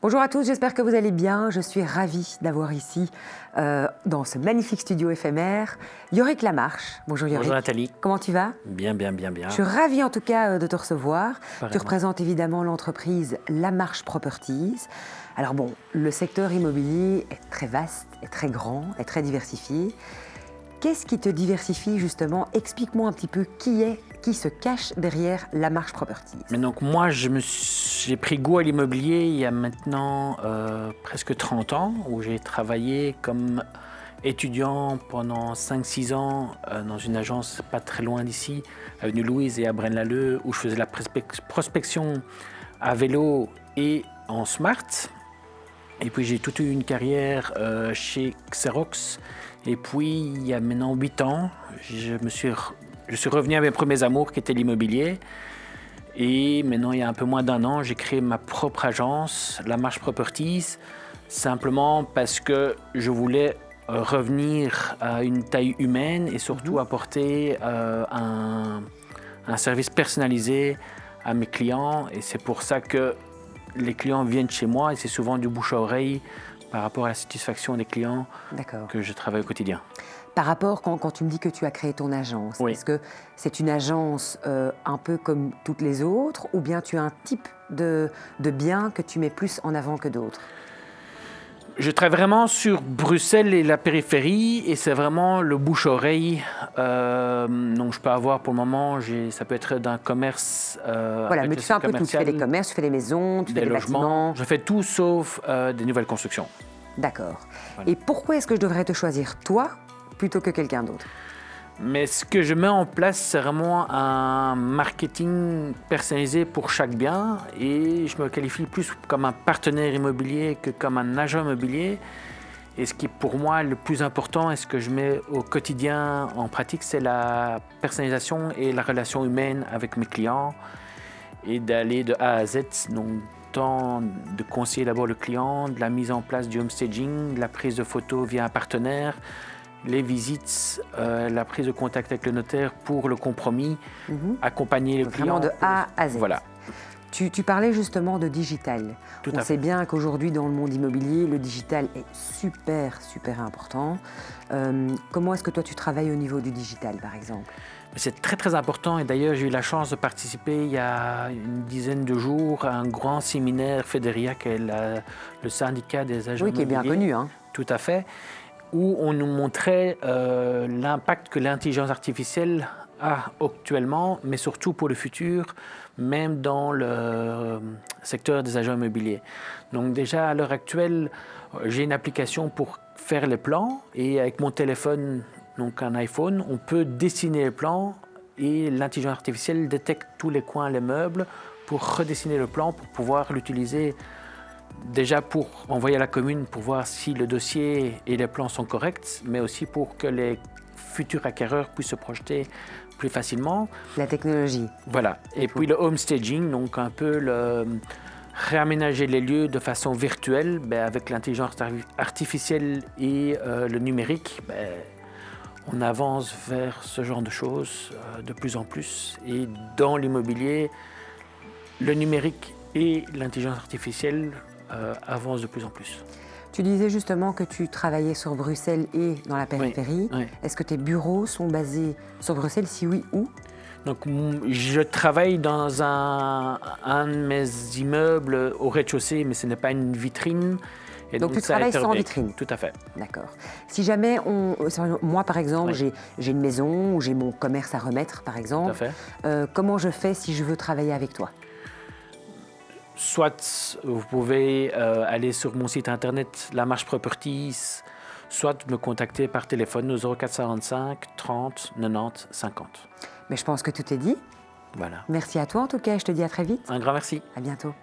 Bonjour à tous, j'espère que vous allez bien. Je suis ravie d'avoir ici, dans ce magnifique studio éphémère, Yorick Lamarche. Bonjour Yorick. Bonjour Nathalie. Comment tu vas? Bien. Je suis ravie en tout cas de te recevoir. Pareillement. Tu représentes évidemment l'entreprise Lamarche Properties. Alors bon, le secteur immobilier est très vaste, est très grand, est très diversifié. Qu'est-ce qui te diversifie justement? Explique-moi un petit peu qui se cache derrière Lamarche Properties. Mais donc moi, j'ai pris goût à l'immobilier il y a maintenant presque 30 ans, où j'ai travaillé comme étudiant pendant 5-6 ans dans une agence pas très loin d'ici, avenue Louise et à Braine-l'Alleud, où je faisais la prospection à vélo et en smart. Et puis j'ai toute eu une carrière chez Xerox. Et puis il y a maintenant 8 ans, je suis revenu à mes premiers amours qui étaient l'immobilier. Et maintenant, il y a un peu moins d'un an, j'ai créé ma propre agence, Lamarche Properties, simplement parce que je voulais revenir à une taille humaine et surtout apporter un service personnalisé à mes clients. Et c'est pour ça que les clients viennent chez moi et c'est souvent du bouche à oreille par rapport à la satisfaction des clients que je travaille au quotidien. Par rapport, quand tu me dis que tu as créé ton agence, oui. Est-ce que c'est une agence un peu comme toutes les autres ou bien tu as un type de bien que tu mets plus en avant que d'autres? Je travaille vraiment sur Bruxelles et la périphérie et c'est vraiment le bouche-oreille. Donc je peux avoir pour le moment, ça peut être d'un commerce. Voilà, mais tu fais un peu tout. Tu fais des commerces, tu fais des maisons, tu fais des logements. bâtiments. Je fais tout sauf des nouvelles constructions. D'accord. Voilà. Et pourquoi est-ce que je devrais te choisir toi plutôt que quelqu'un d'autre? Mais ce que je mets en place, c'est vraiment un marketing personnalisé pour chaque bien et je me qualifie plus comme un partenaire immobilier que comme un agent immobilier. Et ce qui est pour moi le plus important et ce que je mets au quotidien en pratique, c'est la personnalisation et la relation humaine avec mes clients et d'aller de A à Z, donc tant de conseiller d'abord le client, de la mise en place du homestaging, de la prise de photos via un partenaire, les visites, la prise de contact avec le notaire pour le compromis, accompagner le client. Vraiment de A à Z. Voilà. Tu parlais justement de digital. On sait bien qu'aujourd'hui, dans le monde immobilier, le digital est super important. Comment est-ce que toi, tu travailles au niveau du digital, par exemple? C'est très important et d'ailleurs, j'ai eu la chance de participer il y a une dizaine de jours à un grand séminaire Federia, qui est le syndicat des agents immobiliers. Oui, qui est bien connu. Tout à fait. Où on nous montrait l'impact que l'intelligence artificielle a actuellement, mais surtout pour le futur, même dans le secteur des agents immobiliers. Donc déjà, à l'heure actuelle, j'ai une application pour faire les plans et avec mon téléphone, donc un iPhone, on peut dessiner les plans et l'intelligence artificielle détecte tous les coins, les meubles pour redessiner le plan, pour pouvoir l'utiliser déjà pour envoyer à la commune pour voir si le dossier et les plans sont corrects, mais aussi pour que les futurs acquéreurs puissent se projeter plus facilement. La technologie. Voilà. Et puis le homestaging, donc un peu réaménager les lieux de façon virtuelle, avec l'intelligence artificielle et le numérique, on avance vers ce genre de choses de plus en plus. Et dans l'immobilier, le numérique et l'intelligence artificielle avance de plus en plus. Tu disais justement que tu travaillais sur Bruxelles et dans la périphérie. Oui. Est-ce que tes bureaux sont basés sur Bruxelles? Si oui, où? Donc, je travaille dans un de mes immeubles au rez-de-chaussée, mais ce n'est pas une vitrine. Et donc tu travailles sans vitrine? Tout à fait. D'accord. Si jamais moi par exemple, j'ai une maison ou j'ai mon commerce à remettre par exemple, tout à fait. Comment je fais si je veux travailler avec toi? Soit vous pouvez aller sur mon site internet Lamarche Properties, soit me contacter par téléphone au 0445 30 90 50. Mais je pense que tout est dit. Voilà. Merci à toi en tout cas, je te dis à très vite. Un grand merci. À bientôt.